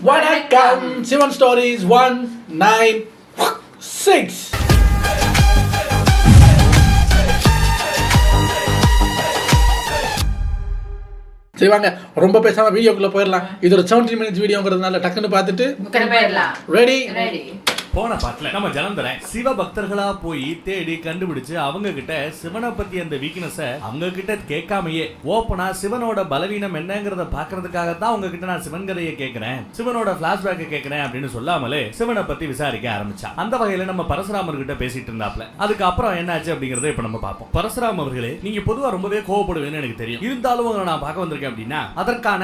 வணக்கம் சிவன் ஸ்டோரிஸ் 196. சரி வாங்க, ரொம்ப பேசாம வீடியோக்குள்ள போயிடலாம். இது ஒரு 17 minutes வீடியோங்கிறதுனால டக்குன்னு பார்த்துட்டு போயிடலாம். ரெடி. போன பாட்டுல நம்ம ஜலந்தரன் சிவ பக்தர்களா போய் தேடி கண்டுபிடிச்சு அவங்க கிட்ட சிவனை பத்தி அந்த வீக்னஸ அவங்க கிட்ட கேட்காமையே ஓப்பனா சிவனோட பலவீனம் என்னங்கறத பாக்குறதுக்காக தான் உங்க கிட்ட நான் சிவன் கதையை கேட்கிறேன், சிவனோட பிளாஷ்பேக் கேட்கிறேன் அப்படின்னு சொல்லாமலே சிவனை பத்தி விசாரிக்க ஆரம்பிச்சா. அந்த வகையில நம்ம பரசுராமர் கிட்ட பேசிட்டு இருந்தாப்ல. அதுக்கு அப்புறம் என்னாச்சு அப்படிங்கறத இப்ப நம்ம பார்ப்போம். பரசுராம் அவர்களே, நீங்க பொதுவா ரொம்பவே கோவப்படுவேன்னு எனக்கு தெரியும். இருந்தாலும் உங்களை நான் பார்க்க வந்திருக்கேன் அப்படின்னா அதற்கான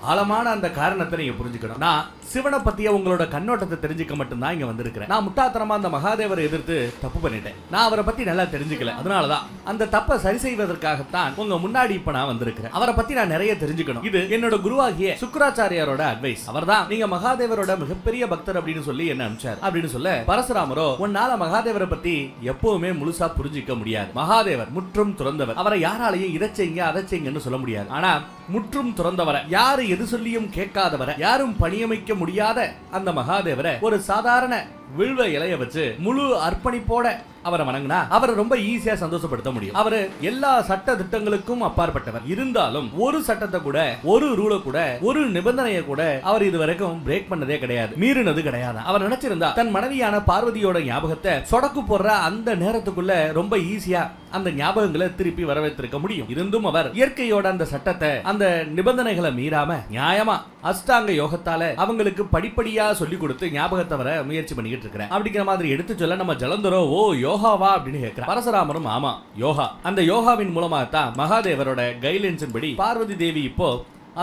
ஆழமான அந்த காரணத்தை நீங்க புரிஞ்சுக்கணும். நான் சிவனை பத்திய உங்களோட கண்ணோட்டத்தை தெரிஞ்சுக்க மட்டும்தான் இங்க வந்திருக்கேன். நான் முட்டாத்தனமா அந்த மகாதேவரை எதிர்த்து தப்பு பண்ணிட்டேன். நான் அவரை பத்தி நல்லா தெரிஞ்சுக்கல. அதனாலதான் அந்த தப்பை சரி செய்வதற்காகத்தான் உங்க முன்னாடி இப்ப நான் வந்திருக்கிறேன். அவரை பத்தி நான் நிறைய தெரிஞ்சுக்கணும். இது என்னோட குருவாகிய சுக்கராச்சாரியாரோட அட்வைஸ். அவர்தான் நீங்க மகாதேவரோட மிகப்பெரிய பக்தர் அப்படின்னு சொல்லி என்ன அனுப்பிச்சார் அப்படின்னு சொல்ல, பரசுராமரோ உன்னால மகாதேவரை பத்தி எப்பவுமே முழுசா புரிஞ்சிக்க முடியாது. மகாதேவர் முற்றும் துறந்தவர். அவரை யாராலையும் இதை செய்யுங்க அதை செய்யுங்கன்னு சொல்ல முடியாது. ஆனா முற்றும் துறந்தவரை, யாரு எது சொல்லியும் கேட்காதவரை, யாரும் பணியமைக்க முடியாத அந்த மகாதேவரை ஒரு சாதாரண வில்வ இலைய வச்சு முழு அர்ப்பணிப்போட அவரை வணங்கினா அவரை ரொம்ப ஈஸியா சந்தோஷப்படுத்த முடியும். அவரு எல்லா சட்ட திட்டங்களுக்கும் அப்பாற்பட்டவர். இருந்தாலும் ஒரு சட்டத்தை கூட, ஒரு ரூல கூட, ஒரு நிபந்தனையை கூட அவர் இதுவரைக்கும் பிரேக் பண்ணதே கிடையாது, மீறினது கிடையாது. அவர் நினைச்சிருந்தா தன் மனைவியான பார்வதியோட ஞாபகத்தை சொடக்கு போடுற அந்த நேரத்துக்குள்ள ரொம்ப ஈஸியா அந்த ஞாபகங்களை திருப்பி வரவேற்றிருக்க முடியும். இருந்தும் அவர் இயற்கையோட அந்த சட்டத்தை, அந்த நிபந்தனைகளை மீறாம நியாயமா அஷ்டாங்க யோகத்தால அவங்களுக்கு படிப்படியா சொல்லி கொடுத்து ஞாபகத்தை வர முயற்சி பண்ணிக்கிட்டு இருக்கிறேன் அப்படிங்கிற மாதிரி எடுத்து சொல்ல நம்ம ஜலந்தரோ ஓ யோகாவா அப்படின்னு கேட்கிறார். பரசுராமரும் ஆமா யோகா. அந்த யோகாவின் மூலமா தான் மகாதேவரோட கைட்லைன்ஸ் படி பார்வதி தேவி இப்போ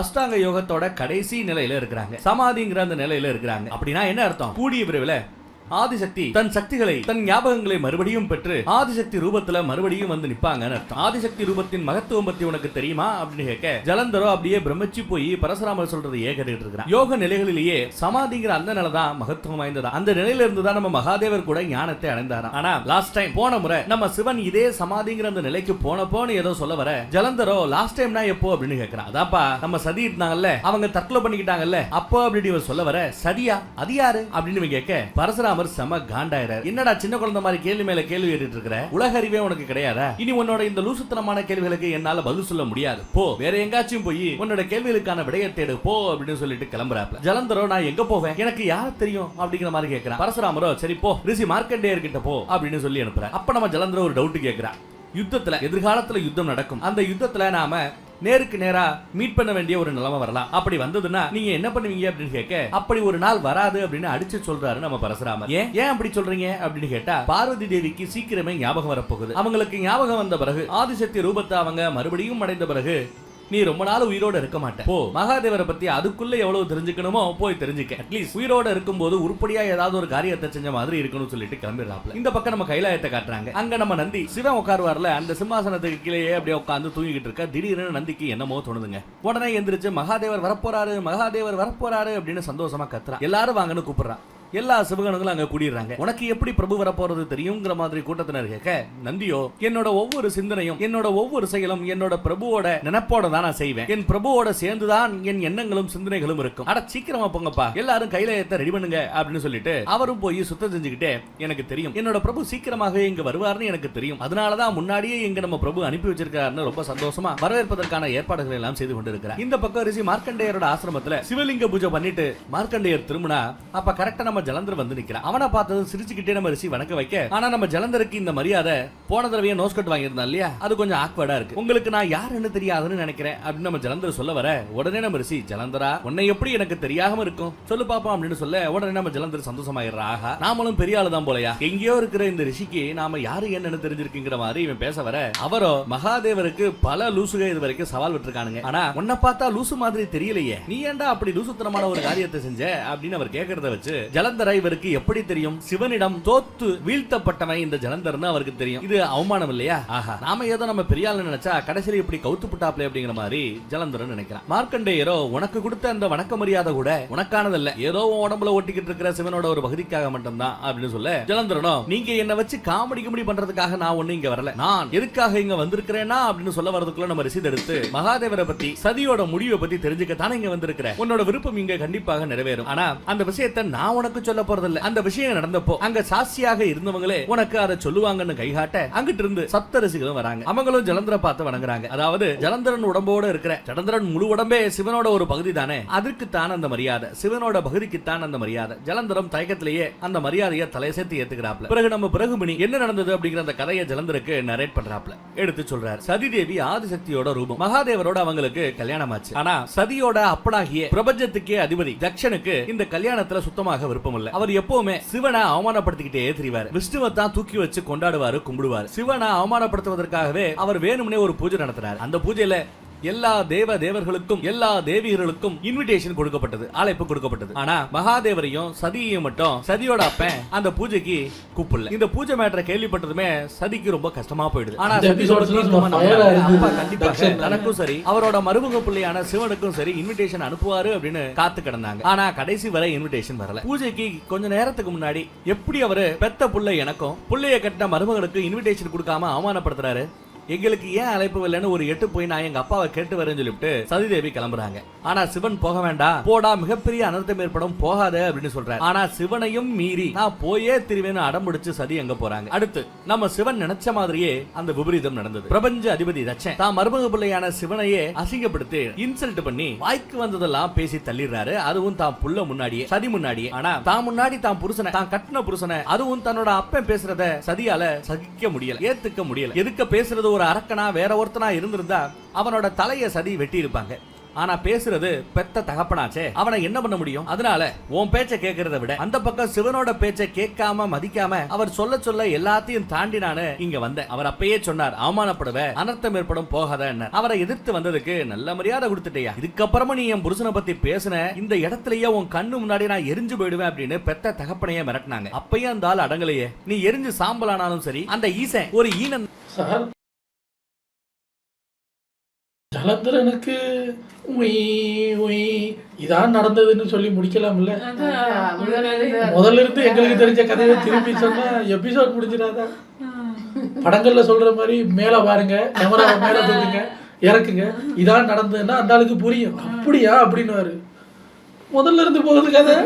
அஷ்டாங்க யோகத்தோட கடைசி நிலையில இருக்கிறாங்க, சமாதிங்கிற அந்த நிலையில இருக்கிறாங்க. அப்படின்னா என்ன அர்த்தம்? கூடிய விரைவில் ஆதிசக்தி தன் சக்திகளை, தன் ஞாபகங்களை மறுபடியும் பெற்று ஆதிசக்தி ரூபத்துல மறுபடியும் வந்து நிப்பாங்கன்னு அர்த்தம். ஆதிசக்தி ரூபத்தின் மகத்துவம் பத்தி உனக்கு தெரியுமா அப்படின்னு கேட்க ஜலந்தரோ அப்படியே பிரமிச்சு போய் பரசுராமர் சொல்றது கேட்டுட்டு இருக்கிறான். யோக நிலைகளிலேயே சமாதிங்கிற அந்த நிலை தான் மகத்துவம் வாய்ந்ததா. அந்த நிலையில இருந்துதான் நம்ம மகாதேவர் கூட ஞானத்தை அடைந்தாராம். ஆனா லாஸ்ட் டைம் போன முறை நம்ம சிவன் இதே சமாதிங்கிற அந்த நிலைக்கு போனப்போன்னு ஏதோ சொல்ல வர ஜலந்தரோ லாஸ்ட் டைம்னா எப்போ அப்படின்னு கேட்கிறான். அதாப்பா நம்ம சதி இருந்தாங்கல்ல, அவங்க தற்கொலை பண்ணிக்கிட்டாங்கல்ல, அப்போ அப்படின்னு சொல்ல வர சதியா அது யாரு அப்படின்னு கேட்க பரசுராமர் செம காண்டாயிரார். என்னடா சின்ன குழந்தை மாதிரி கேள்வி மேல கேள்வி கேட்டுட்டு இருக்கிற, உலக அறிவே உனக்கு கிடையாதா? இனி உன்னோட இந்த லூசுத்தனமான கேள்விகளுக்கு என்னால பதில் சொல்ல முடியாது, போ வேற எங்காச்சும் போய் உன்னோட கேள்விகளுக்கான விடையை தேடு போ அப்படின்னு சொல்லிட்டு கிளம்புறாப்ல. ஜலந்தரோ நான் எங்க போவேன், எனக்கு யார தெரியும் அப்படிங்கிற மாதிரி கேட்கிறான். பரசுராமரோ சரி போ ரிஷி மார்க்கண்டேயர் கிட்ட போ அப்படின்னு சொல்லி அனுப்புற. அப்ப நம்ம ஜலந்தரோ ஒரு டவுட் கேட்கிறான். யுத்தத்துல எதிர்காலத்துல யுத்தம் நடக்கும், அந்த யுத்தத்துல நாம நேருக்கு நேரா மீட் பண்ண வேண்டிய ஒரு நிலைமை வரலாம். அப்படி வந்ததுன்னா நீங்க என்ன பண்ணுவீங்க அப்படின்னு கேட்க, அப்படி ஒரு நாள் வராது அப்படின்னு அடிச்சு சொல்றாரு நம்ம பரசுராமர். ஏன் அப்படி சொல்றீங்க அப்படின்னு கேட்டா, பார்வதி தேவிக்கு சீக்கிரமே ஞாபகம் வரப்போகுது. அவங்களுக்கு ஞாபகம் வந்த பிறகு, ஆதிசக்தி ரூபத்தை அவங்க மறுபடியும் அடைந்த பிறகு நீ ரொம்ப நாள் உயிரோட இருக்க மாட்டே. போ மகாதேவரை பத்தி அதுக்குள்ள எவ்வளவு தெரிஞ்சுக்கணுமோ போய் தெரிஞ்சுக்க. அட்லீஸ்ட் உயிரோட இருக்கும்போது உருப்படியா ஏதாவது ஒரு காரியத்தை செஞ்ச மாதிரி இருக்கணும்னு சொல்லிட்டு கிளம்பிடுறாப்ல. இந்த பக்கம் நம்ம கைலாயத்தை காட்டுறாங்க. அங்க நம்ம நந்தி சிவன் உட்காருவார்ல, அந்த சிம்மாசனத்துக்கு கீழே அப்படியே உட்காந்து தூங்கிட்டு இருக்க. திடீர்னு நந்திக்கு என்னமோ தோணுதுங்க. உடனே எந்திரிச்சு மகாதேவர் வரப்போறாரு, மகாதேவர் வரப்போறாரு அப்படின்னு சந்தோஷமா கத்துறான். எல்லாரும் வாங்கன்னு கூப்பிடுறான். எல்லா சிவகணங்களும் அங்க கூடிடுறாங்க. உனக்கு எப்படி பிரபு வரப்போறது தெரியுங்கிற மாதிரி கூட்டத்தினர் கேட்க, நந்தியோ என்னோட ஒவ்வொரு சிந்தனையும், என்னோட ஒவ்வொரு செயலும் என்னோட பிரபுவோட நினைப்போட தான் நான் செய்வேன். என் பிரபுவோட சேர்ந்துதான் என் எண்ணங்களும் சிந்தனைகளும் இருக்கும். அட சீக்கிரமா போங்கப்பா, எல்லாரும் கைலாயத்தை ரெடி பண்ணுங்க அப்படின்னு சொல்லிட்டு அவரும் போய் சுத்தம் செஞ்சுக்கிட்டே, எனக்கு தெரியும் என்னோட பிரபு சீக்கிரமாக இங்க வருவார்னு எனக்கு தெரியும், அதனாலதான் முன்னாடியே இங்க நம்ம பிரபு அனுப்பி வச்சிருக்காருன்னு ரொம்ப சந்தோஷமா வரவேற்பதற்கான ஏற்பாடுகள் எல்லாம் செய்து கொண்டிருக்கிறார். இந்த பக்கம் ரிஷி மார்க்கண்டேயரோட ஆசிரமத்துல சிவலிங்க பூஜை பண்ணிட்டு மார்க்கண்டேயர் திரும்பினா அப்ப கரெக்டா நம்ம ஜலந்தர் வந்து நிக்கிறான். அவனை பார்த்தது சிரிச்சுக்கிட்டே நம்ம ரிஷி வணக்க வைக்க, ஆனா நம்ம ஜலந்தருக்கு இந்த மரியாதை போன தடவையே நோஸ் கட் வாங்கியிருந்தான் இல்லையா, அது கொஞ்சம் ஆக்வர்டா இருக்கு. உங்களுக்கு நான் யாருன்னு தெரியாதுன்னு நினைக்கிறேன் அப்படின்னு நம்ம ஜலந்தர் சொல்ல வர, உடனே நம்ம ரிஷி ஜலந்தரா உன்னை எப்படி எனக்கு தெரியாம இருக்கும் சொல்லு பாப்போம் அப்படின்னு சொல்ல, உடனே நம்ம ஜலந்தர் சந்தோஷமாயிடுறா. ஆஹா நாமளும் பெரிய ஆளு தான் போலயா, எங்கேயோ இருக்கிற இந்த ரிஷிக்கு நாம யாரு என்னன்னு தெரிஞ்சிருக்குங்கிற மாதிரி இவன் பேச வர, அவரோ மகாதேவருக்கு பல லூசுக இது வரைக்கும் சவால் விட்டுருக்கானுங்க, ஆனா உன்னை பார்த்தா லூசு மாதிரி தெரியலையே, நீ ஏன்டா அப்படி லூசுத்தனமான ஒரு காரியத்தை செஞ்ச அப்படின்னு அவர் கேட்கறத வச்சு ஜலந்தர் ஜலந்தரை இவருக்கு எப்படி தெரியும்? சிவனிடம் தோத்து வீழ்த்தப்பட்டவன் இந்த ஜலந்தர்னு அவருக்கு தெரியும். இது அவமானம் இல்லையா? ஆஹா, நாம ஏதோ நம்ம பெரிய ஆளு நினைச்சா கடைசியில இப்படி கவுத்து புட்டாப்ல அப்படிங்கிற மாதிரி ஜலந்தரன் நினைக்கிறான். மார்க்கண்டேயரோ உனக்கு கொடுத்த அந்த வணக்க மரியாதை கூட உனக்கானதல்ல, ஏதோ உடம்புல ஒட்டிக்கிட்டு இருக்கிற சிவனோட ஒரு பகுதிக்காக மட்டும்தான் அப்படின்னு சொல்ல, ஜலந்தரனோ நீங்க என்ன வச்சு காமெடி கிமெடி பண்றதுக்காக நான் ஒண்ணு இங்க வரல, நான் எதுக்காக இங்க வந்திருக்கிறேன்னா அப்படின்னு சொல்ல வரதுக்குள்ள நம்ம ரசீது எடுத்து மகாதேவரை பத்தி சதியோட முடிவை பத்தி தெரிஞ்சுக்கத்தானே இங்க வந்திருக்கிறேன். உன்னோட விருப்பம் இங்க கண்டிப்பாக நிறைவேறும். ஆனா அந்த விஷயத்தை நான் உனக்கு சொல்ல போறதில்ல. அந்த விஷயம் நடந்தப்போ அங்க சாட்சியாக இருந்தவங்களே உனக்கு அதை சொல்லுவாங்கன்னு கைகாட்ட அங்கிட்டு இருந்து சப்தரிசிகளும் வராங்க. அவங்களும் ஜலந்தரை பார்த்து வணங்குறாங்க. அதாவது ஜலந்தரன் உடம்போட இருக்கிற ஜலந்தரன் முழு உடம்பே சிவனோட ஒரு பகுதி தானே, அதற்கு தான் அந்த மரியாதை, சிவனோட பகுதிக்கு தான் அந்த மரியாதை. ஜலந்தரம் தயக்கத்திலேயே அந்த மரியாதையை தலையை சேர்த்து ஏத்துக்கிறாப்ல. பிறகு நம்ம பிறகுமணி என்ன நடந்தது அப்படிங்கிற அந்த கதையை ஜலந்தருக்கு நரேட் பண்றாப்ல, எடுத்து சொல்றாரு. சதிதேவி ஆதிசக்தியோட ரூபம். மகாதேவரோட அவங்களுக்கு கல்யாணம் ஆச்சு. ஆனா சதியோட அப்பனாகிய பிரபஞ்சத்துக்கே அதிபதி தக்ஷனுக்கு இந்த கல்யாணத்துல சுத்தமாக விருப்பம் இல்ல. அவர் எப்பவுமே சிவனை அவமானப்படுத்திக்கிட்டே திரிவார். விஷ்ணுவை தான் தூக்கி வச்சு கொண்டாடுவாரு, கும்பிடுவார். சிவனை அவமானப்படுத்துவதற்காகவே அவர் வேணும்னே ஒரு பூஜை நடத்துறாரு. அந்த பூஜையில எல்லா தேவர்களுக்கும் எல்லா தேவியர்களுக்கும் இன்விடேஷன் கொடுக்கப்பட்டது, அழைப்பு கொடுக்கப்பட்டது. ஆனா மகாதேவரையும் சதியையும் மட்டும் சதியோட அப்பன் அந்த பூஜைக்கு கூப்பிடல. இந்த பூஜை மேட்டரை கேள்விப்பட்டதுமே சதிக்கு ரொம்ப கஷ்டமா போயிடுது. ஆனா அப்பா கண்டிப்பாக தனக்கும் சரி அவரோட மருமக பிள்ளையான சிவனுக்கும் சரி இன்விடேஷன் அனுப்புவாரு அப்படின்னு காத்து கிடந்தாங்க. ஆனா கடைசி வரை இன்விடேஷன் வரல. பூஜைக்கு கொஞ்ச நேரத்துக்கு முன்னாடி எப்படி அவரு பெத்த புள்ளை எனக்கும் புள்ளைய கட்டின மருமகளுக்கு இன்விடேஷன் கொடுக்காம அவமானப்படுத்துறாரு, எங்களுக்கு ஏன் அழைப்பு இல்லைன்னு ஒரு 8 போய் நான் எங்க அப்பாவை கேட்டு வரேன்னு சொல்லிட்டு சதிதேவி கிளம்புறாங்க. ஆனா சிவன் போக வேண்டாம், போடா மிகப்பெரிய அனர்த்தம் ஏற்படும், போகாத அப்படின்னு சொல்றாரு. ஆனா சிவனையும் மீறி நான் போயே திருவேன்னு அடம்பிடிச்சு சதி எங்க போறாங்க. அடுத்து நம்ம சிவன் நினைச்ச மாதிரியே அந்த விபரீதம் நடந்தது. பிரபஞ்ச அதிபதி தட்சன் தான் மருமக பிள்ளையான சிவனையே அசிங்கப்படுத்தி இன்சல்ட் பண்ணி வாய்க்கு வந்ததெல்லாம் பேசி தள்ளிடுறாரு. அதுவும் தான் புள்ள முன்னாடியே, சதி முன்னாடியே. ஆனா தான் முன்னாடி தான் புருஷனை, தான் கட்டின புருஷனை, அதுவும் தன்னோட அப்பன் பேசுறத சதியால சகிக்க முடியல, ஏத்துக்க முடியல. எதுக்க பேசுறது ஒரு அரக்கனா வேற ஒருத்தனா இருந்திருந்தா அவனோட தலைய சதி வெட்டி இருப்பாங்க. ஆனா பேசுறது பெத்த தகப்பனாச்சே, அவனை என்ன பண்ண முடியும்? அதனால உன் பேச்ச கேட்கறத விட அந்த பக்கம் சிவனோட பேச்ச கேட்காம மதிக்காம அவர் சொல்ல சொல்ல எல்லாத்தையும் தாண்டி நானு இங்க வந்தேன். அவர் அப்பயே சொன்னார், அவமானப்படுவ, அனர்த்தம் ஏற்படும், போகாத. அவரை எதிர்த்து வந்ததுக்கு நல்ல மரியாதை கொடுத்துட்டியா, இதுக்கப்புறமா நீ என் புருஷனை பத்தி பேசுன இந்த இடத்துலயே உன் கண்ணு முன்னாடி நான் எரிஞ்சு போயிடுவேன் அப்படின்னு பெத்த தகப்பனையே மிரட்டினாங்க. அப்பயும் அந்த ஆள் அடங்கலையே. நீ எரிஞ்சு சாம்பலானாலும் சரி அந்த ஈசன் ஒரு ஈனன். ஜலந்தரனுக்கு இதான் நடந்ததுன்னு சொல்லி முடிக்கலாம்ல. முதல்ல இருந்து எங்களுக்கு தெரிஞ்ச கதையை திருப்பி சொன்னா எபிசோட் முடிஞ்சிடாதா? படங்கள்ல சொல்ற மாதிரி மேல பாருங்க, கேமராவை மேல தூக்குங்க, இறக்குங்க, இதான் நடந்ததுன்னா அந்த ஆளுக்கு புரியும். அப்படியா அப்படின்னு முதல்ல இருந்து போகுது கதை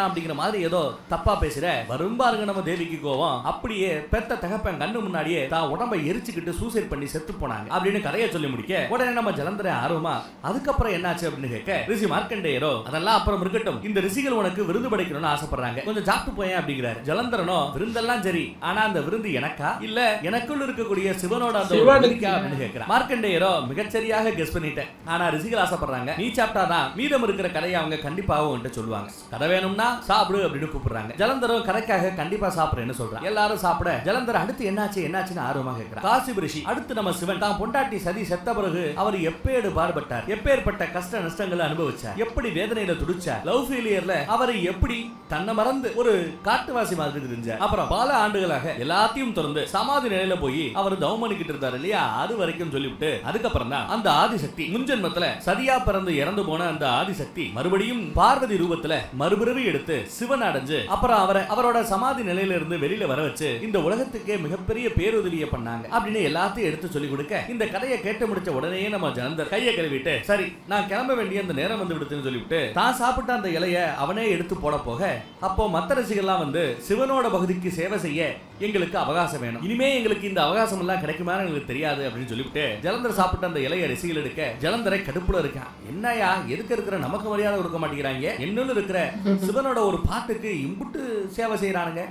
அப்படிங்கிற மாதிரி ஏதோ தப்பா பேசுற வரும் பாருங்க நம்ம தேவிக்கு கோவம். அப்படியே பெத்த தகப்பன் கண்ணு முன்னாடியே தான் உடம்பை எரிச்சுக்கிட்டு சூசைட் பண்ணி செத்து போனாங்க அப்படின்னு கதையை சொல்லி முடிக்க உடனே நம்ம ஜலந்தர ஆர்வமா அதுக்கப்புறம் என்னாச்சு அப்படின்னு கேட்க ரிஷி மார்க்கண்டேயரோ அதெல்லாம் அப்புறம் இருக்கட்டும், இந்த ரிஷிகள் உனக்கு விருந்து படைக்கணும்னு ஆசைப்படுறாங்க, கொஞ்சம் சாப்பிட்டு போயேன் அப்படிங்கிறாரு. ஜலந்தரனோ விருந்தெல்லாம் சரி, ஆனா அந்த விருந்து எனக்கா இல்ல எனக்குள்ள இருக்கக்கூடிய சிவனோட அந்த அப்படின்னு கேட்கிறார். மார்க்கண்டேயரோ மிகச்சரியாக கெஸ் பண்ணிட்டேன், ஆனா ரிஷிகள் ஆசைப்படுறாங்க, நீ சாப்பிட்டாதான் மீதம் இருக்கிற கதையை அவங்க கண்டிப்பாக உன்கிட்ட சொல்லுவாங்க, கதை வேணும்னா சாப்பிடு அப்படின்னு கூப்பிடுறாங்க. ஜலந்தரம் கரைக்காக கண்டிப்பா சாப்பிடுறேன்னு சொல்றாங்க. எல்லாரும் சாப்பிட ஜலந்தர் அடுத்து என்னாச்சுன்னு ஆர்வமா கேட்கிறார். காசிப் ரிஷி அடுத்து நம்ம சிவன் தான் பொண்டாட்டி சதி செத்த பிறகு அவர் எப்பேடு பாடுபட்டார், எப்பேற்பட்ட கஷ்ட நஷ்டங்களை அனுபவிச்சார், எப்படி வேதனையில துடிச்சார், லவ் ஃபெயிலியர்ல அவர் எப்படி தன்னை மறந்து ஒரு காட்டுவாசி மாதிரி தெரிஞ்சார். அப்புறம் பல ஆண்டுகளாக எல்லாத்தையும் திறந்து சமாதி நிலையில போய் அவர் தவம் பண்ணிக்கிட்டு இருந்தார் இல்லையா, அது வரைக்கும் சொல்லிவிட்டு அதுக்கப்புறம் தான் அந்த ஆதிசக்தி முன்ஜென்மத்துல சதியா பிறந்து இறந்து போன அந்த ஆதிசக்தி மறுபடியும் பார்வதி ரூபத்துல மறுபிறவி எடுத்து சிவன் அடைஞ்சு அப்புறம் அவரோட சமாதி நிலையில இருந்து வெளியில வர வச்சு இந்த உலகத்துக்கே மிகப்பெரிய பேருதவியை பண்ணாங்க அப்படின்னு எல்லாத்தையும் எடுத்து சொல்லி கொடுக்க இந்த கதையை கேட்டு முடிச்ச உடனே நம்ம ஜலந்தர் கையை கழுவிட்டு சரி நான் கிளம்ப வேண்டிய அந்த நேரம் வந்து விடுத்துன்னு சொல்லிவிட்டு தான் சாப்பிட்ட அந்த இலைய அவனே எடுத்து போட போக அப்போ மத்த ரசிகர்லாம் வந்து சிவனோட பகுதிக்கு சேவை செய்ய எங்களுக்கு அவகாசம் வேணும், இனிமே எங்களுக்கு இந்த அவகாசம் எல்லாம் கிடைக்குமா எங்களுக்கு தெரியாது அப்படின்னு சொல்லிவிட்டு ஜலந்தர் சாப்பிட்ட அந்த இலைய ரசிகள் எடுக்க ஜலந்தரை கடுப்புல இருக்கான். என்னையா எதுக்கு இருக்கிற நமக்கு மரியாதை கொடுக்க மாட்டேங்கிறாங்க, என்னன்னு இருக்கிற சிவனோட ஒரு பாட்டுக்கு இம்புட்டு சேவை செய்யறானுங்க,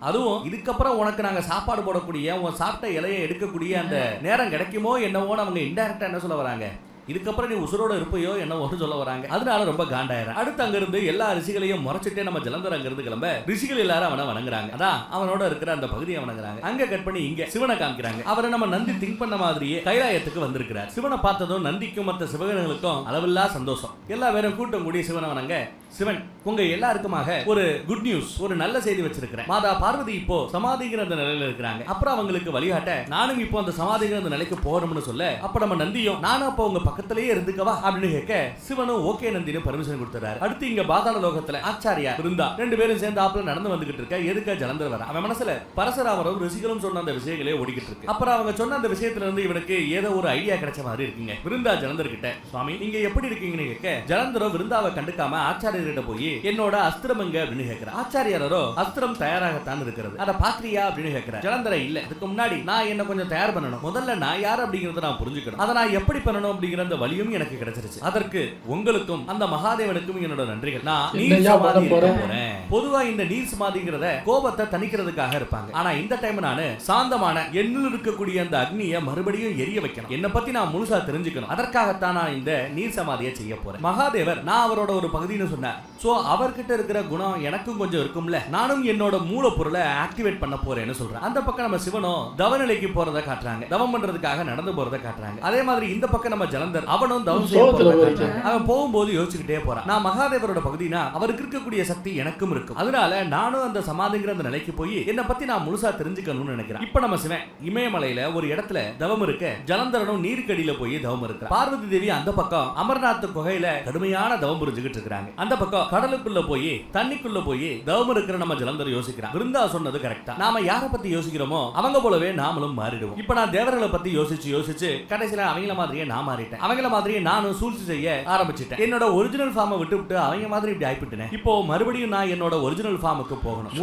அதுவும் இதுக்கப்புறம் உனக்கு நாங்க சாப்பாடு போடக்கூடிய உன் சாப்பிட்ட இலையை எடுக்கக்கூடிய அந்த நேரம் கிடைக்குமோ என்னவோ அவங்க இன்டைரக்டா என்ன சொல்ல வராங்க, இதுக்கப்புறம் நீ உசுரோட இருப்பையோ என்ன ஒன்று சொல்ல வராங்க. அதனால ரொம்ப காண்டாயிரம். அடுத்து அங்க இருந்து எல்லா ரிஷிகளையும் முறைச்சிட்டே நம்ம ஜலந்தர் அங்க இருந்து கிளம்ப ரிஷிகள் எல்லாரும் அவனை வணங்குறாங்க. அதான் அவனோட இருக்கிற அந்த பகுதியை வணங்குறாங்க. அங்க கட் பண்ணி இங்க சிவனை காமிக்கிறாங்க. அவரை நம்ம நந்தி திங்க் பண்ண மாதிரியே கைலாயத்துக்கு வந்திருக்கிறார். சிவனை பார்த்ததும் நந்திக்கும் மற்ற சிவகணங்களுக்கும் அளவில்லா சந்தோஷம். எல்லா பேரும் கூட்டம் கூடி சிவனை வணங்க சிவன், உங்க எல்லாருக்குமாக ஒரு குட் நியூஸ், ஒரு நல்ல செய்தி வச்சிருக்கிறேன். மாதா பார்வதி இப்போ சமாதிங்கிற அந்த நிலையில இருக்கிறாங்க. அப்புறம் அவங்களுக்கு வழிகாட்ட நானும் இப்போ அந்த சமாதிங்கிற அந்த நிலைக்கு போகணும்னு சொல்ல, அப்ப நம்ம நந்தியும் நானும் அப்ப உங்க பக்கத்திலேயே இருந்துக்கவா அப்படின்னு கேட்க, சிவனும் ஓகே நந்தினு பர்மிஷன் கொடுத்துறாரு. அடுத்து இங்க பாதாள லோகத்துல ஆச்சாரியா இருந்தா ரெண்டு பேரும் சேர்ந்து ஆப்புல நடந்து வந்துகிட்டு இருக்க. எதுக்க ஜலந்தர் வர அவன் மனசுல பரசுராமரும் ரிஷிகளும் சொன்ன அந்த விஷயங்களே ஓடிக்கிட்டு இருக்கு. அப்புறம் அவங்க சொன்ன அந்த விஷயத்துல இருந்து இவனுக்கு ஏதோ ஒரு ஐடியா கிடைச்ச மாதிரி இருக்குங்க. விருந்தா ஜலந்தர் கிட்ட, சுவாமி நீங்க எப்படி இருக்கீங்கன்னு கேட்க, ஜலந்தரோ விருந்தாவை கண்டுக்காம ஆச்சாரியர்கிட்ட போய் என்னோட அஸ்திரம் எங்க அப்படின்னு கேட்கிறார். ஆச்சாரியாரோ அஸ்திரம் தயாராகத்தான் இருக்கிறது, அத பாக்குறியா அப்படின்னு கேட்கிறார். ஜலந்தர இல்ல, அதுக்கு முன்னாடி நான் என்ன கொஞ்சம் தயார் பண்ணணும், முதல்ல நான் யார் அப்படிங்கறத நான் புரிஞ்சுக்கணும், அதை நான் எப்படி பண்ணணும் அப்படிங்கிற அந்த வழியும் எனக்கு கிடைச்சிருச்சு. அதற்கு உங்களுக்கும் அந்த மகாதேவனுக்கும் என்னோட நன்றிகள். நான் நீர் சமாதி போறேன். பொதுவா இந்த நீர் சமாதிங்கிறத கோபத்தை தணிக்கிறதுக்காக இருப்பாங்க. ஆனா இந்த டைம் நானு சாந்தமான என்னில் இருக்கக்கூடிய அந்த அக்னியை மறுபடியும் எரிய வைக்கணும், என்னை பத்தி நான் முழுசா தெரிஞ்சுக்கணும். அதற்காகத்தான் நான் இந்த நீர் சமாதியை செய்ய போறேன். மகாதேவர் நான் அவரோட ஒரு பகுதின்னு சொன்னார். சோ அவர்கிட்ட இருக்கிற குணம் எனக்கும் கொஞ்சம் இருக்கும்ல, நானும் என்னோட மூலப்பொருளை ஆக்டிவேட் பண்ண போறேன்னு சொல்றேன். அந்த பக்கம் நம்ம சிவனும் தவநிலைக்கு போறதை காட்டுறாங்க, தவம் பண்றதுக்காக நடந்து போறதை காட்டுறாங்க. அதே மாதிரி இந்த பக்கம் நம்ம ஜலந்தர் அவனும் தவம் செய்ய போறதை காட்டுறாங்க. அவன் போகும்போது யோசிச்சுக்கிட்டே போறான், நான் மகாதேவரோட பகுதினா அவருக்கு இருக்கக்கூடிய சக்தி எனக்கும் இருக்கும், அதனால நானும் அந்த சமாதிங்கிற அந்த நிலைக்கு போய் என்னை பத்தி நான் முழுசா தெரிஞ்சுக்கணும்னு நினைக்கிறேன். இப்ப நம்ம சிவன் இமயமலையில ஒரு இடத்துல தவம் இருக்க, ஜலந்தரனும் நீருக்கடியில போய் தவம் இருக்கிறார். பார்வதி தேவி அந்த பக்கம் அமர்நாத் குகையில கடுமையான தவம் புரிஞ்சுக்கிட்டு இருக்காங்க. அந்த பக்கம் கடலுக்குள்ள போய் தண்ணிக்குள்ள போய் தவம் இருக்கிற நம்ம ஜலந்தர் யோசிக்கிறான். விருந்தா சொன்னது கரெக்டா, நாம யாரை பத்தி யோசிக்கிறோமோ அவங்க போலவே நாமளும் மாறிடுவோம். இப்ப நான் தேவர்களை பத்தி யோசிச்சு கடைசியில அவங்கள மாதிரியே நான் மாறிட்டேன், அவங்கள மாதிரியே நானும் சூழ்ச்சி செய்ய ஆரம்பிச்சிட்டேன். என்னோட ஒரிஜினல் ஃபார்மை விட்டு அவங்க மாதிரி இப்படி ஆயிப்பிட்டேன். இப்போ மறுபடியும் நான் என்னோட ஒரிஜினல் ஃபார்முக்கு போகணும்.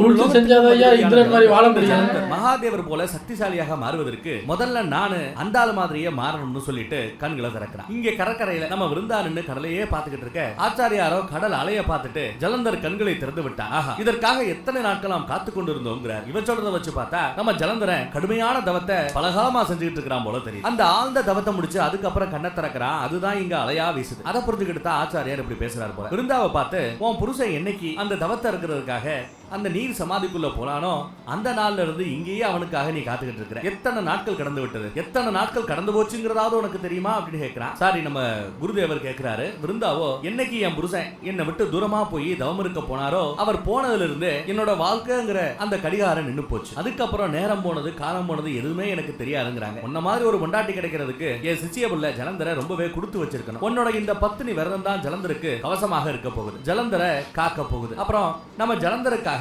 மகாதேவர் போல சக்திசாலியாக மாறுவதற்கு முதல்ல நானு அந்த ஆள் மாதிரியே மாறணும்னு சொல்லிட்டு கண்களை திறக்கிறான். இங்க கடற்கரையில நம்ம விருந்தானு கடலையே பார்த்துக்கிட்டு இருக்க, ஆச்சாரியாரோ கடல் அலைய பார்த்துட்டு ஜலந்தர் கண்களை திறந்து விட்டான். ஆஹா, இதற்காக எத்தனை நாட்கள் நாம் காத்து கொண்டிருந்தோங்கிறார். இவன் சொல்றதை வச்சு பார்த்தா நம்ம ஜலந்தரன் கடுமையான தவத்தை பலகாலமா செஞ்சுக்கிட்டு இருக்கிறான் போல தெரியும். அந்த ஆழ்ந்த தவத்தை முடிச்சு அதுக்கப்புறம் கண்ணை திறக்கிறான், அதுதான் இங்க அலையா வீசுது. அதை புரிஞ்சுக்கிட்டு ஆச்சாரியார் இப்படி பேசுறாரு போல. விருந்தாவை பார்த்து, உன் புருஷன் என்னைக்கு அந்த தவத்தை இருக்கிறதுக்காக அந்த நீர் சமாதிக்குள்ள போனானோ அந்த நாள்ல இருந்து இங்கேயே அவனுக்காக நீ காத்துக்கிட்டு இருக்கிற. எத்தனை நாட்கள் கடந்து விட்டது, எத்தனை நாட்கள் கடந்து போச்சுங்கிறதாவது உனக்கு தெரியுமா அப்படின்னு கேட்கிறான். சாரி, நம்ம குருதேவர் கேட்கிறாரு. விருந்தாவோ, என்னைக்கு என் புருஷன் என்னை விட்டு தூரமா போய் தவம் இருக்க போனாரோ அவர் போனதுல இருந்து என்னோட வாழ்க்கைங்கிற அந்த கடிகாரம் நின்னு போச்சு. அதுக்கப்புறம் நேரம் போனது காலம் போனது எதுவுமே எனக்கு தெரியாதுங்கிறாங்க. உன்ன மாதிரி ஒரு பொண்டாட்டி கிடைக்கிறதுக்கு என் சிச்சிய புள்ள ஜலந்தரை ரொம்பவே கொடுத்து வச்சிருக்கணும். உன்னோட இந்த பத்தினி விரதம் தான் ஜலந்தருக்கு கவசமாக இருக்க போகுது, ஜலந்தரை காக்க போகுது. அப்புறம் நம்ம ஜலந்தருக்காக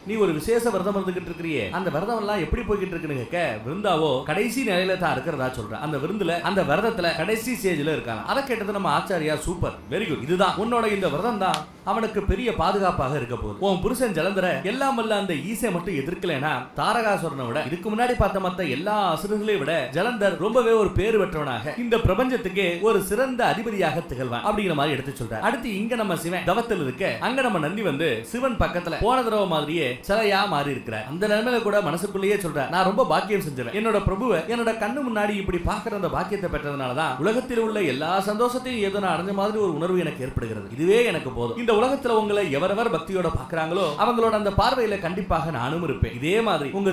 நீ ஒரு விசேஷ விரதம் இருந்துகிட்டு இருக்கிறியே, அந்த விரதம் எல்லாம் எப்படி போய்கிட்டு இருக்குன்னு கேட்க, விருந்தாவோ கடைசி நிலையில தான் இருக்கிறதா சொல்றேன். அந்த விருந்துல அந்த விரதத்துல கடைசி ஸ்டேஜ்ல இருக்காங்க. அதை கேட்டது நம்ம ஆச்சாரியா, சூப்பர், வெரி குட், இதுதான் உன்னோட இந்த விரதம் தான் அவனுக்கு பெரிய பாதுகாப்பாக இருக்க போகுது. உன் புருஷன் ஜலந்தர எல்லாம் வல்ல அந்த ஈசை மட்டும் எதிர்க்கலைனா தாரகாசுரனை விட, இதுக்கு முன்னாடி பார்த்த மத்த எல்லா அசுரர்களையும் விட ஜலந்தர் ரொம்பவே ஒரு பேர் பெற்றவனாக இந்த பிரபஞ்சத்துக்கே ஒரு சிறந்த அதிபதியாக திகழ்வான் அப்படிங்கிற மாதிரி எடுத்து சொல்றாரு. அடுத்து இங்க நம்ம சிவன் தவத்தில் இருக்க, அங்க நம்ம நந்தி வந்து சிவன் பக்கத்துல போன தடவை மாதிரியே சிலையா மாறி இருக்கிறார். அந்த நிலைமையில கூட மனசுக்குள்ளேயே சொல்றார், நான் ரொம்ப பாக்கியம் செஞ்சவன், என்னோட பிரபுவை என்னோட கண்ணு முன்னாடி இப்படி பாக்குற அந்த பாக்கியத்தை பெற்றதுனாலதான் உலகத்தில் உள்ள எல்லா சந்தோஷத்தையும் ஏதோ நான் அடைஞ்ச மாதிரி ஒரு உணர்வு எனக்கு ஏற்படுகிறது. இதுவே எனக்கு போதும். இந்த உலகத்துல உங்களை எவரவர் பக்தியோட பாக்குறாங்களோ அவங்களோட அந்த பார்வையில கண்டிப்பாக நானும் இருப்பேன். இதே மாதிரி உங்க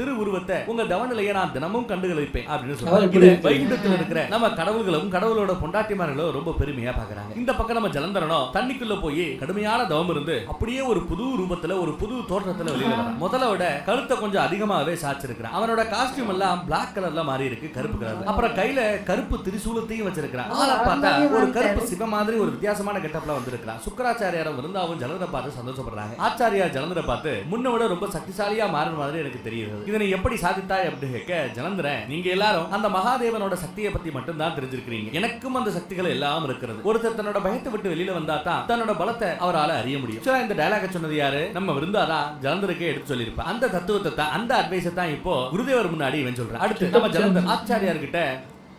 திருவுருவத்தை உங்க தவநிலையை நான் தினமும் கண்டுகளிப்பேன் அப்படின்னு சொல்றாங்க. வைகுண்டத்தில் இருக்கிற நம்ம கடவுள்களும் கடவுளோட பொண்டாட்டிமார்களும் ரொம்ப பெருமையா பாக்குறாங்க. இந்த பக்கம் நம்ம ஜலந்தரனோ தண்ணிக்குள்ள போய் கடுமையான தவம் இருந்து அப்படியே ஒரு புது ரூபத்துல ஒரு புது தோற்றத்துல வெளியில வர. முதலோட கழுத்தை கொஞ்சம் அதிகமாவே சாச்சிருக்கிறான். அவனோட காஸ்டியூம் எல்லாம் பிளாக் கலர்ல மாறி இருக்கு, கருப்பு கலர்ல. அப்புறம் கையில கருப்பு திரிசூலத்தையும் வச்சிருக்கிறான். ஆளை பார்த்தா ஒரு கருப்பு சிவ மாதிரி ஒரு வித்தியாசமான கெட்டப்ல வந்திருக்கிறான். சுக்கராச்சாரியாரும் விருந்தாவும் ஜலந்தரை பார்த்து சந்தோஷப்படுறாங்க. ஆச்சாரியார் ஜலந்தரை பார்த்து, முன்ன விட ரொம்ப சக்திசாலியா மாறின மாதிரி எனக்கு தெரியுது, இதனை எப்படி சாதித்தாய் அப்படின்னு கேட்க, ஜலந்தரன், நீங்க எல்லாரும் அந்த மகாதேவனோட சக்தியை பத்தி மட்டும் தான் தெரிஞ்சிருக்கீங்க, எனக்கும் அந்த சக்திகள் எல்லாம் இருக்கிறது. ஒருத்தர் தன்னோட பயத்தை விட்டு வெளியில வந்தா தான் தன்னோட பலத்தை அவரால் அறிய முடியும். இந்த டயலாக சொன்னது யாரு? நம்ம விருந்தாதான் ஜலந்தருக்கே எடுத்து சொல்லியிருப்பான். அந்த தத்துவத்தை தான், அந்த அட்வைஸை தான் இப்போ குருதேவர் முன்னாடி இவன் சொல்றான். அடுத்து நம்ம ஜலந்தர் ஆச்சாரியார் கிட்ட,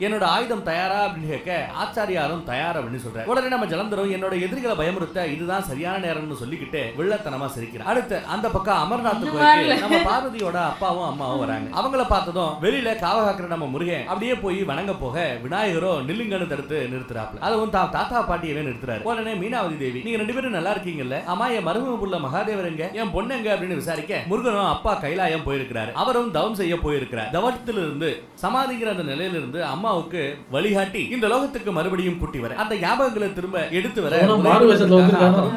என்னோட ஆயுதம் தயாரா அப்படின்னு கேட்க, ஆச்சாரியாரும் தயார் அப்படின்னு சொல்ற. உடனே நம்ம ஜலந்தரும் என்னோட எதிரிகளை பயமுறுத்த இதுதான் சரியான நேரம்னு சொல்லிக்கிட்டு வில்லத்தனமா சிரிக்கிறார். அடுத்து அந்த பக்கம் அமர்நாத் கோயிலுக்கு நம்ம பார்வதியோட அப்பாவும் அம்மாவும் வராங்க. அவங்கள பார்த்ததும் வெளியில காவகாக்கிற நம்ம முருகன் அப்படியே போய் வணங்க போக, விநாயகரோ நில்லுங்கன்னு தடுத்து நிறுத்துறாப்ல. அதுவும் தாத்தா பாட்டியவே நிறுத்துறாரு. உடனே மீனாவதி தேவி, நீங்க ரெண்டு பேரும் நல்லா இருக்கீங்கல்ல, அம்மா என் மருமக புள்ள மகாதேவர் எங்க, என் பொண்ணு எங்க அப்படின்னு விசாரிக்க, முருகனும் அப்பா கைலாயம் போயிருக்கிறாரு, அவரும் தவம் செய்ய போயிருக்கிறார். தவத்திலிருந்து சமாதிங்கிற அந்த நிலையிலிருந்து அம்மா அம்மாவுக்கு வழிகாட்டி இந்த லோகத்துக்கு மறுபடியும் கூட்டி வர அந்த ஞாபகங்களை திரும்ப எடுத்து வர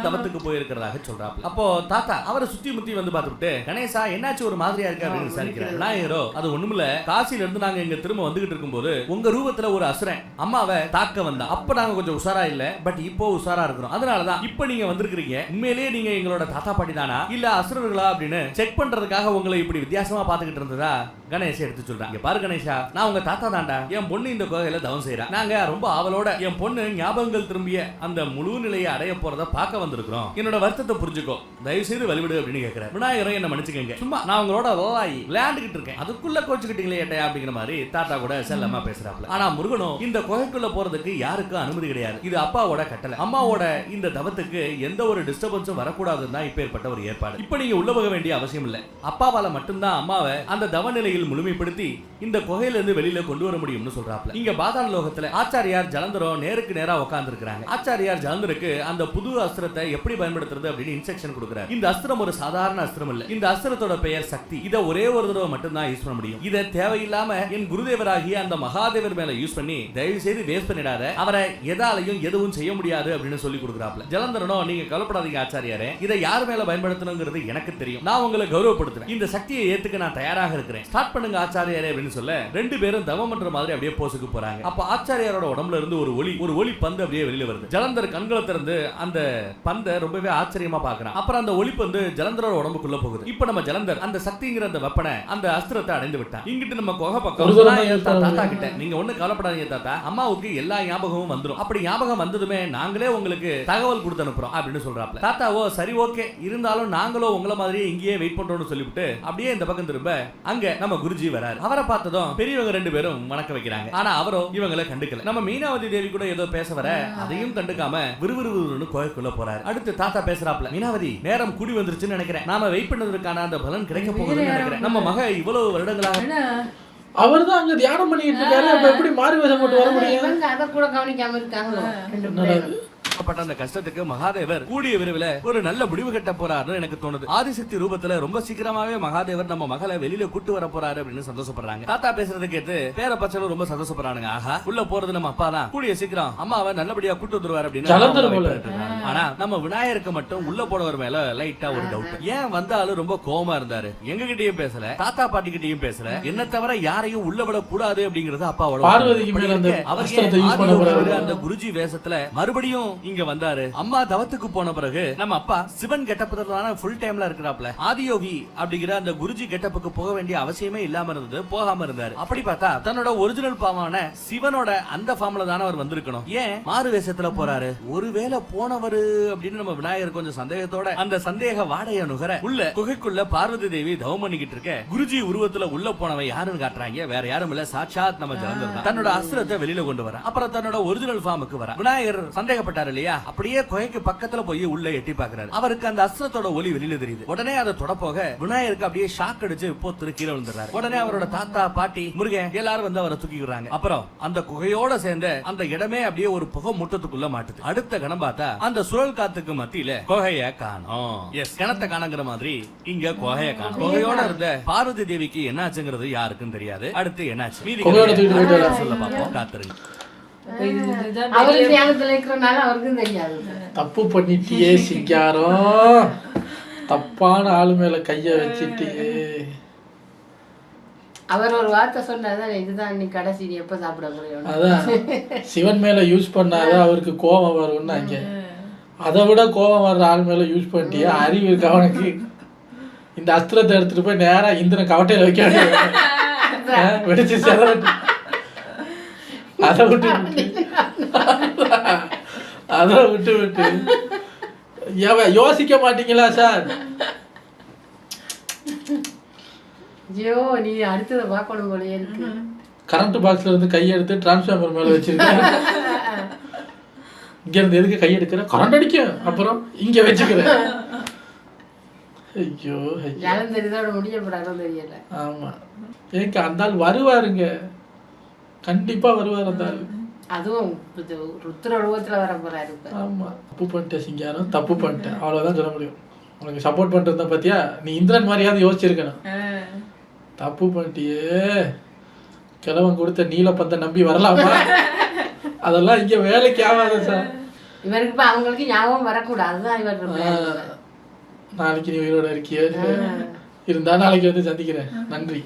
தவத்துக்கு போயிருக்கிறதாக சொல்றாங்க. அப்போ தாத்தா அவரை சுத்தி முத்தி வந்து பார்த்துட்டு, கணேசா என்னாச்சு ஒரு மாதிரியா இருக்கு அப்படின்னு விசாரிக்கிறார். விநாயகரோ அது ஒண்ணுமில்ல, காசில இருந்து நாங்க இங்க திரும்ப வந்துகிட்டு இருக்கும்போது உங்க ரூபத்துல ஒரு அசுரன் அம்மாவை தாக்க வந்தா. அப்ப நாங்க கொஞ்சம் உஷாரா இல்ல, பட் இப்போ உஷாரா இருக்கிறோம். அதனாலதான் இப்ப நீங்க வந்திருக்கீங்க. உண்மையிலேயே நீங்க எங்களோட தாத்தா பாட்டி தானா இல்ல அசுரர்களா அப்படின்னு செக் பண்றதுக்காக உங்களை இப்படி வித்தியாசமா பாத்துக்கிட்டு இருந்ததா கணேஷ் எடுத்து சொல்றாங்க. பாரு கணேஷா, நான் உங்க தாத்தா தாண்டா. என் பொண்ணு இந்த கோயில தவம் செய்யறா. நாங்க ரொம்ப ஆவலோட என் பொண்ணு ஞாபகங்கள் திரும்பிய அந்த முழு நிலையை அடைய போறத பார்க்க வந்திருக்கிறோம். என்னோட வருத்தத்தை புரிஞ்சுக்கோ, தயவு செய்து வழிவிடு அப்படின்னு கேட்கிறேன். விநாயகரும் என்ன மன்னிச்சுக்கங்க, சும்மா நான் உங்களோட விளையாண்டுகிட்டு இருக்கேன், அதுக்குள்ள கோச்சுக்கிட்டீங்களே ஏட்டையா அப்படிங்கிற மாதிரி தாத்தா கூட செல்லமா பேசுறாப்ல. ஆனா முருகனும் இந்த கோயிலுக்குள்ள போறதுக்கு யாருக்கும் அனுமதி கிடையாது. இது அப்பாவோட கட்டளை. அம்மாவோட இந்த தவத்துக்கு எந்த ஒரு டிஸ்டர்பன்ஸும் வரக்கூடாதுன்னு தான் இப்பேற்பட்ட ஒரு ஏற்பாடு. இப்ப நீங்க உள்ள போக வேண்டிய அவசியம் இல்ல. அப்பாவால மட்டும்தான் அம்மாவை அந்த தவ நிலையில் முழுமைப்படுத்தி இந்த குகையில இருந்து வெளியில கொண்டு வர முடியும்னு சொல்றாப்ல. இங்க பாதாள லோகத்துல ஆச்சாரியார் ஜலந்தரம் நேருக்கு நேரா உட்கார்ந்து இருக்காங்க. ஆச்சாரியார் ஜலந்தருக்கு அந்த புது அஸ்திரத்தை எப்படி பயன்படுத்துறது அப்படின்னு இன்ஸ்ட்ரக்ஷன் கொடுக்கிறார். இந்த அஸ்திரம் ஒரு சாதாரண அஸ்திரம் இல்ல. இந்த அஸ்திரத்தோட பெயர் சக்தி. இத ஒரே ஒரு தடவை மட்டும் தான் யூஸ் பண்ண முடியும். இத தேவையில்லாம என் குருதேவராகிய அந்த மகாதேவர் மேல யூஸ் பண்ணி தயவு செய்து வேஸ்ட் பண்ணிடாத, அவரை எதாலையும் எதுவும் செய்ய முடியாது அப்படின்னு சொல்லி கொடுக்கிறாப்ல. ஜலந்தரனோ, நீங்க கவலைப்படாதீங்க ஆச்சாரியாரே, இதை யார் மேல பயன்படுத்தணுங்கிறது எனக்கு தெரியும். நான் உங்களை கௌரவப்படுத்துறேன். இந்த சக்தியை ஏத்துக்க நான் தயாராக இருக்கிறேன். ஸ்டார்ட் பண்ணுங்க ஆச்சாரியாரே அப்படின்னு சொல்ல ரெண்டு பேரும் தவம் பண்ற மாதிரி அப்படியே போஸுக்கு போறாங்க. அப்ப ஆச்சாரியாரோட உடம்புல இருந்து ஒரு ஒளி பந்து அப்படியே வெளியில வருது. ஜலந்தர் கண்களை திறந்து அந்த பந்தை ரொம்பவே ஆச்சரியமா பாக்குறான். அப்புறம் அந்த ஒளி பந்து ஜலந்தரோட உடம்புக்குள்ள போகுது. இப்ப நம்ம ஜலந்தர் அந்த சக்திங்கிற அந்த வெப்பனை அந்த அஸ்திரத்தை அடைந்து விட்டான். இங்கிட்டு நம்ம குகை பக்கம் தாத்தா கிட்ட, நீங்க ஒண்ணு கவலைப்படாதீங்க தாத்தா, அம்மாவுக்கு எல்லா ஞாபகமும் வந்துரும். அப்படி ஞாபகம் வந்ததுமே நாங்களே உங்களுக்கு தகவல் கொடுத்து அனுப்புறோம் அப்படின்னு சொல்றாப்ல. தாத்தாவோ சரி ஓகே, இருந்தாலும் நாங்களும் உங்களை மாதிரியே இங்கேயே வெயிட் பண்றோம்னு சொல்லிவிட்டு அப்படியே இந்த பக்கம் திரும்ப அங்க நம்ம குருஜி வராரு. அவரை பார்த்ததும் பெரியவங்க ரெண்டு பேரும் வணக்க வைக்கிறாங்க. ஆனா அவரோ இவங்களை கண்டுக்கல. நம்ம மீனாவதி தேவி கூட ஏதோ பேச வர அதையும் கண்டுக்காம விறுவிறுன்னு கோயிலுக்குள்ள போறாரு. அடுத்து தாத்தா பேசுறாப்ல, மீனாவதி நேரம் கூடி வந்துருச்சுன்னு நினைக்கிறேன். நாம வெயிட் பண்ணதுக்கான அந்த பலன் கிடைக்க போகுதுன்னு நினைக்கிறேன். நம்ம மக இவ்வளவு வருடங்களாக அவர் தான் அங்க தியானம் பண்ணிட்டு இருக்காரு. அப்ப எப்படி மாறி வேஷம் போட்டு வர முடியும்? அத கூட கவனிக்காம இருக்காங்க. அந்த கஷ்டத்துக்கு மகாதேவர் கூடிய விரைவில் ஒரு நல்ல முடிவு கட்ட போறாருன்னு எனக்கு தோணுது. ஆதிசக்தி ரூபத்துல ரொம்ப சீக்கிரமாவே மகாதேவர் நம்ம மகளை வெளியில கூட்டு வர போறாரு அப்படின்னு சந்தோஷப்படுறாங்க. தாத்தா பேசுறது கேட்டு பேர பச்சனும் ரொம்ப சந்தோஷப்படுறானுங்க. ஆஹா, உள்ள போறது நம்ம அப்பா தான், கூடிய சீக்கிரம் அம்மாவை நல்லபடியா கூட்டு வந்துருவாரு அப்படின்னு. ஆனா நம்ம விநாயகருக்கு மட்டும் உள்ள போனவர் மேல லைட்டா ஒரு டவுட். ஏன் வந்தாலும் ரொம்ப கோவமா இருந்தாரு, எங்க கிட்டயும் பேசல, தாத்தா பாட்டி கிட்டயும் பேசல, என்ன தவிர யாரையும் உள்ள விட கூடாது அப்படிங்கறது அப்பாவோட. அந்த குருஜி வேஷத்துல மறுபடியும் இங்க வந்தாரு. அம்மா தவத்துக்கு போன பிறகு நம்ம அப்பா சிவன் கெட்டப்பதான ஃபுல் டைம்ல இருக்கிறாப்ல. ஆதியோகி அப்படிங்கிற அந்த குருஜி கெட்டப்புக்கு போக வேண்டிய அவசியமே இல்லாம இருந்தது, போகாம இருந்தாரு. அப்படி பார்த்தா தன்னோட ஒரிஜினல் ஃபார்மான சிவனோட அந்த ஃபார்ம்ல தானே அவர் வந்திருக்கணும். ஏன் மாறு வேஷத்துல போறாரு? ஒருவேளை போனவரு அப்படின்னு நம்ம விநாயகர் கொஞ்சம் சந்தேகத்தோட அந்த சந்தேக வாடைய நுகர உள்ள குகைக்குள்ள பார்வதி தேவி தவம் பண்ணிக்கிட்டு இருக்க குருஜி உருவத்துல உள்ள போனவன் யாருன்னு காட்டுறாங்க. வேற யாரும் இல்ல, சாட்சாத் நம்ம ஜலந்தர் தான். தன்னோட அஸ்திரத்தை வெளியில கொண்டு வர அப்புறம் தன்னோட ஒரிஜினல் ஃபார்முக்கு வர விநாயகர் சந்தேகப்பட்டாரு இல்லையா, அப்படியே குகைக்கு பக்கத்துல போய் உள்ள எட்டி பாக்குறாரு. அவருக்கு அந்த அஸ்திரத்தோட ஒளி வெளியில தெரியுது. உடனே அதை தொட போக விநாயகருக்கு அப்படியே ஷாக் அடிச்சு போத்து கீழே விழுந்துறாரு. உடனே அவரோட தாத்தா பாட்டி முருகன் எல்லாரும் வந்து அவரை தூக்கிக்கிறாங்க. அப்புறம் அந்த குகையோட சேர்ந்த அந்த இடமே அப்படியே ஒரு புகை மூட்டத்துக்குள்ள மாட்டுது. அடுத்த கணம் பார்த்தா அந்த சுழல் காத்துக்கு மத்தியில குகைய காணோம். எஸ், கிணத்தை காணங்கிற மாதிரி இங்க குகைய காணோம். குகையோட இருந்த பார்வதி தேவிக்கு என்னாச்சுங்கிறது யாருக்கும் தெரியாது. அடுத்து என்னாச்சு மீதி சொல்ல பாப்போம், காத்துருங்க. தப்பு பண்ணிட்டியே சிங்காரம், தப்பான ஆளு மேல கைய வச்சிட்டு. அவர் ஒரு வார்த்தை சொன்னாதான் இதுதான் நீ கடைசி நீ எப்ப சாப்பிட முடியும். அதான் சிவன் மேல யூஸ் பண்ணாத அவருக்கு கோபம் வரும்னு அங்க. அதை விட கோபம் வர்ற ஆள் மேல யூஸ் பண்ணிட்டியே, அறிவு இருக்கு அவனுக்கு. இந்த அஸ்திரத்தை எடுத்துட்டு போய் நேரா இந்திரன் கவட்டையில வைக்க வெடிச்சு செலவிட்டு அதை விட்டு யோசிக்க மாட்டீங்களா சார்? ஐயோ, நீ அடுத்ததை பார்க்கணும் போலயே இருக்கு. கரண்ட் பாக்ஸ்ல இருந்து கையெடுத்து டிரான்ஸ்ஃபார்மர் மேல வச்சிருக்கேன். இங்க இருந்து எதுக்கு கையெடுக்கிற? கரண்ட் அடிக்கும், அப்புறம் இங்க வச்சுக்கிறேன். ஐயோ தெரியல. ஆமா, ஏங்க அந்த ஆள் வருவாருங்க, கண்டிப்பா வருவார் அந்த ஆள். அதுவும் ருத்ர உலகத்துல வர போறாரு. ஆமா, தப்பு பண்ணிட்டேன் சிங்காரம், தப்பு பண்ணிட்டேன், அவ்வளவுதான் சொல்ல முடியும். உனக்கு சப்போர்ட் பண்றத பத்தியா நீ இந்திரன் மாதிரியாவது யோசிச்சிருக்கணும். தப்பு பண்ணிட்டியே, கிழவன் கொடுத்த நீலப்பந்தை நம்பி வரலாமா? அதெல்லாம் இங்க வேலைக்கு ஆகாது சார். இவருக்கு இப்ப அவங்களுக்கு ஞாபகம் வரக்கூடாது, அதுதான் இவர். நாளைக்கு நீ உயிரோட இருக்கிய இருந்தா நாளைக்கு வந்து சந்திக்கிறேன். நன்றி.